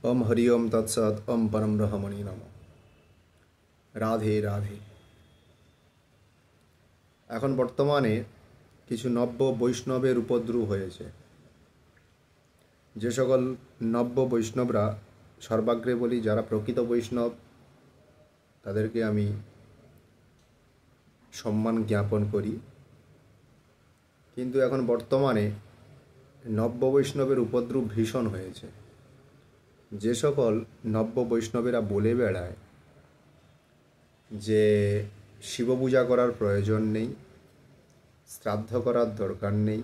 ওম হরি ওম তৎসৎ ওম পরম ব্রহ্মণি নম। রাধে রাধে। এখন বর্তমানে কিছু নব্য বৈষ্ণবের উপদ্রব হয়েছে। যে সকল নব্য বৈষ্ণবরা, সর্বাগ্রে বলি যারা প্রকৃত বৈষ্ণব, তাদেরকে আমি সম্মান জ্ঞাপন করি। কিন্তু এখন বর্তমানে নব্য বৈষ্ণবের উপদ্রব ভীষণ হয়েছে। যে সকল নব্য বৈষ্ণবেরা বলে বেড়ায় যে শিব পূজা করার প্রয়োজন নেই, শ্রাদ্ধ করার দরকার নেই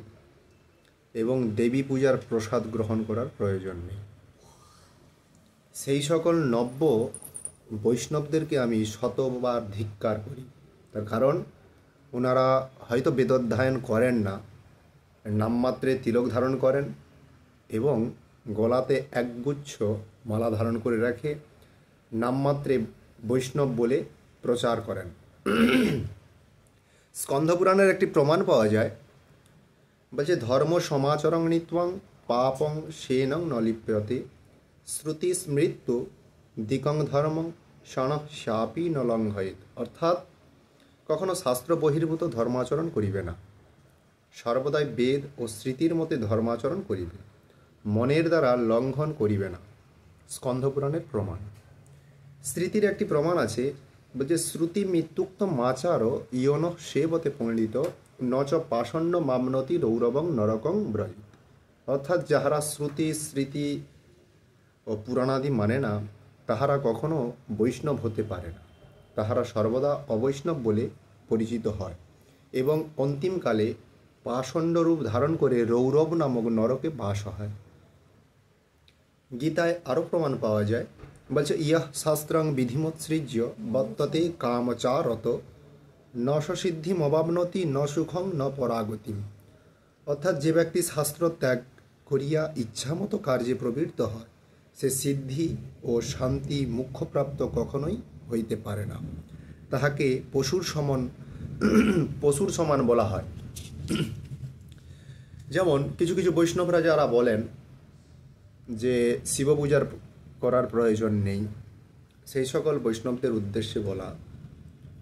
এবং দেবী পূজার প্রসাদ গ্রহণ করার প্রয়োজন নেই, সেই সকল নব্য বৈষ্ণবদেরকে আমি শতবার ধিক্কার করি। তার কারণ ওনারা হয়তো বেদোধ্যায়ন করেন না, নামমাত্রে তিলক ধারণ করেন এবং গলাতে একগুচ্ছ মালা ধারণ করে রাখে, নামমাত্রে বৈষ্ণব বলে প্রচার করেন। স্কন্ধপুরাণের একটি প্রমাণ পাওয়া যায়, বলছে ধর্ম সমাচরং নিত্বং পাপং সেনং ন লিপ্যতে শ্রুতি স্মৃত্যু দিকং ধর্মং সনঃ শাপি ন লঙ্ঘয়েত। অর্থাৎ কখনো শাস্ত্র বহির্ভূত ধর্মাচরণ করিবে না, সর্বদাই বেদ ও স্মৃতির মতে ধর্মাচরণ করিবে, মনের দ্বারা লঙ্ঘন করিবে না। স্কন্ধপুরাণের প্রমাণ। স্মৃতির একটি প্রমাণ আছে, বলছে শ্রুতি মৃত্যুক্ত মাচার ইয়ন সেবতে পণ্ডিত নচ পাষণ্ড মামনতি রৌরবং নরকং ব্রজিত। অর্থাৎ যাহারা শ্রুতি স্মৃতি ও পুরাণাদি মানে না, তাহারা কখনো বৈষ্ণব হতে পারে না, তাহারা সর্বদা অবৈষ্ণব বলে পরিচিত হয় এবং অন্তিমকালে পাষণ্ড রূপ ধারণ করে রৌরব নামক নরকে বাস হয়। গীতায় আরও প্রমাণ পাওয়া যায়, বলছে ইয়ঃ শাস্ত্রং বিধিমৎসৃজ্য বর্ততে কামচারত ন সিদ্ধিমবাপ্নোতি ন সুখং ন পরাগতিম। অর্থাৎ যে ব্যক্তি শাস্ত্র ত্যাগ করিয়া ইচ্ছামতো কার্যে প্রবৃত্ত হয়, সে সিদ্ধি ও শান্তি মুখ্যপ্রাপ্ত কখনোই হইতে পারে না, তাহাকে পশুর সমান বলা হয়। যেমন কিছু কিছু বৈষ্ণবরা যারা বলেন যে শিব পূজার করার প্রয়োজন নেই, সেই সকল বৈষ্ণবদের উদ্দেশ্যে বলা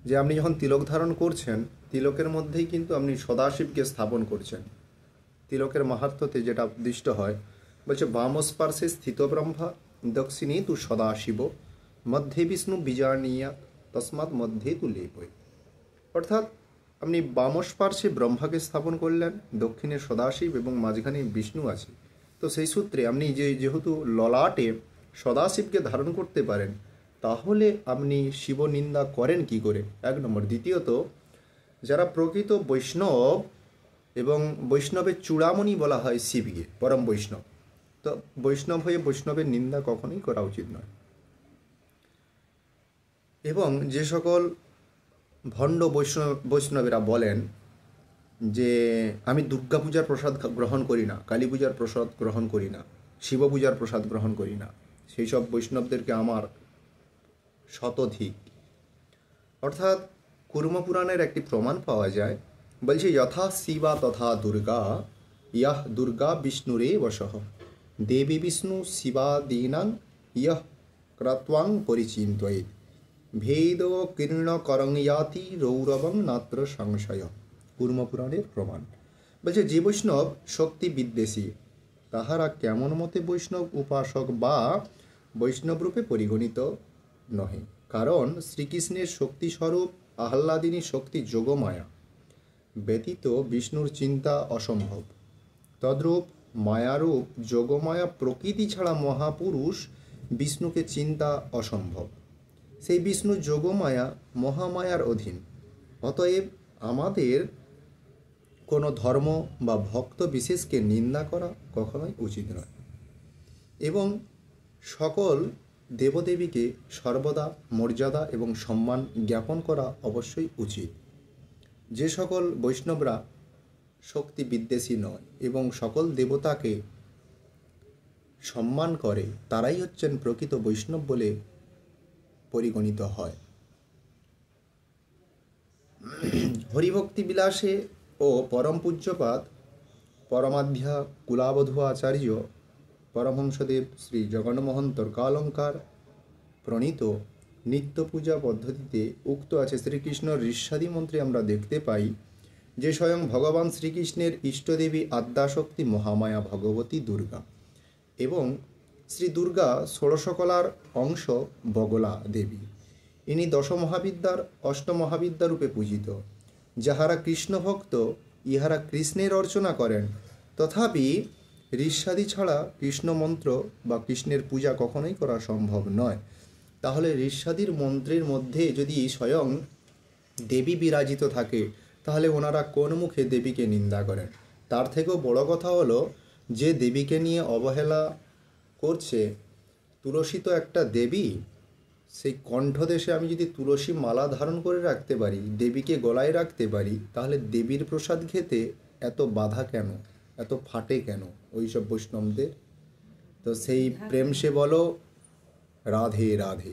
যে আপনি যখন তিলক ধারণ করছেন, তিলকের মধ্যেই কিন্তু আপনি সদাশিবকে স্থাপন করছেন। তিলকের মাহাত্ম্যতে যেটা উদ্দিষ্ট হয়, বলছে বামস্পার্শে স্থিত ব্রহ্মা দক্ষিণে তু সদাশিব মধ্যে বিষ্ণু বীজানীয়া তস্মাৎ মধ্যে তু লেপয়। অর্থাৎ আপনি বামস্পার্শে ব্রহ্মাকে স্থাপন করলেন, দক্ষিণে সদাশিব এবং মাঝখানে বিষ্ণু আছে। তো সেই সূত্রে আপনি যেহেতু ললাটে সদাশিবকে ধারণ করতে পারেন, তাহলে আপনি শিব নিন্দা করেন কি করে? এক নম্বর। দ্বিতীয়ত, যারা প্রকৃত বৈষ্ণব এবং বৈষ্ণবের চূড়ামণি বলা হয় শিবকে, পরম বৈষ্ণব, তো বৈষ্ণব হয়ে বৈষ্ণবের নিন্দা কখনোই করা উচিত নয়। এবং যে সকল ভণ্ড বৈষ্ণবেরা বলেন যে আমি দুর্গা পূজার প্রসাদ গ্রহণ করি না, কালী পূজার প্রসাদ গ্রহণ করি না, শিব পূজার প্রসাদ গ্রহণ করি না, সেই সব বৈষ্ণবদেরকে আমার শতধিক। অর্থাৎ কুর্মপুরাণের একটি প্রমাণ পাওয়া যায়, বলছে যথা শিবা তথা দুর্গা ইয়ঃ দুর্গা বিষ্ণুরে বশঃ দেবী বিষ্ণু শিবাদীনাং ইয়ঃ ক্রত্বাং পরিচিন্তয়েৎ ভেদ কীর্ণ করং ইয়াতি রৌরবং নাত্র সংশয়। কুর্মপুরাণের প্রমাণ। বলছে যে বৈষ্ণব শক্তি বিদ্বেষী, তাহারা কেমন মতে বৈষ্ণব উপাসক বা বৈষ্ণব রূপে পরিগণিত নহে, কারণ শ্রীকৃষ্ণের শক্তিস্বরূপ আহ্লাদিনী শক্তি যোগমায়া ব্যতীত বিষ্ণুর চিন্তা অসম্ভব। তদ্রূপ মায়ারূপ যোগমায়া প্রকৃতি ছাড়া মহাপুরুষ বিষ্ণুকে চিন্তা অসম্ভব। সেই বিষ্ণু যোগমায়া মহামায়ার অধীন। অতএব আমাদের কোনো ধর্ম বা ভক্ত বিশেষকে নিন্দা করা কখনোই উচিত নয় এবং সকল দেবদেবীকে সর্বদা মর্যাদা এবং সম্মান জ্ঞাপন করা অবশ্যই উচিত। যে সকল বৈষ্ণবরা শক্তি বিদ্বেষী নয় এবং সকল দেবতাকে সম্মান করে, তারাই হচ্ছেন প্রকৃত বৈষ্ণব বলে পরিগণিত হয়। হরিভক্তি বিলাসে ও পরম পূজ্যপাদ পরমাধ্যা কুলাবধূ আচার্য পরমহংসদেব শ্রী জগন্মোহন্তর কালঙ্কার প্রণীত নিত্য পূজা পদ্ধতিতে উক্ত আছে। শ্রীকৃষ্ণর ঋষ্যাদি মন্ত্রে আমরা দেখতে পাই যে স্বয়ং ভগবান শ্রীকৃষ্ণের ইষ্টদেবী আদ্যাশক্তি মহামায়া ভগবতী দুর্গা, এবং শ্রী দুর্গা ষোড়শকলার অংশ বগলা দেবী। ইনি দশমহাবিদ্যার অষ্টমহাবিদ্যা রূপে পূজিত। যাহারা কৃষ্ণভক্ত ইহারা কৃষ্ণের অর্চনা করেন, তথাপি ঋষ্যাদি ছাড়া কৃষ্ণ মন্ত্র বা কৃষ্ণের পূজা কখনোই করা সম্ভব নয়। তাহলে ঋষ্যাদির মন্ত্রের মধ্যে যদি স্বয়ং দেবী বিরাজিত থাকে, তাহলে ওনারা কোন মুখে দেবীকে নিন্দা করেন? তার থেকেও বড় কথা হলো, যে দেবীকে নিয়ে অবহেলা করছে, তুলসী তো একটা দেবী, সেই কণ্ঠদেশে আমি যদি তুলসী মালা ধারণ করে রাখতে পারি, দেবীকে গলায় রাখতে পারি, তাহলে দেবীর প্রসাদ খেতে এত বাধা কেন, এত ফাটে কেন ওইসব বৈষ্ণবদের? তো সেই প্রেম সে বলো রাধে রাধে।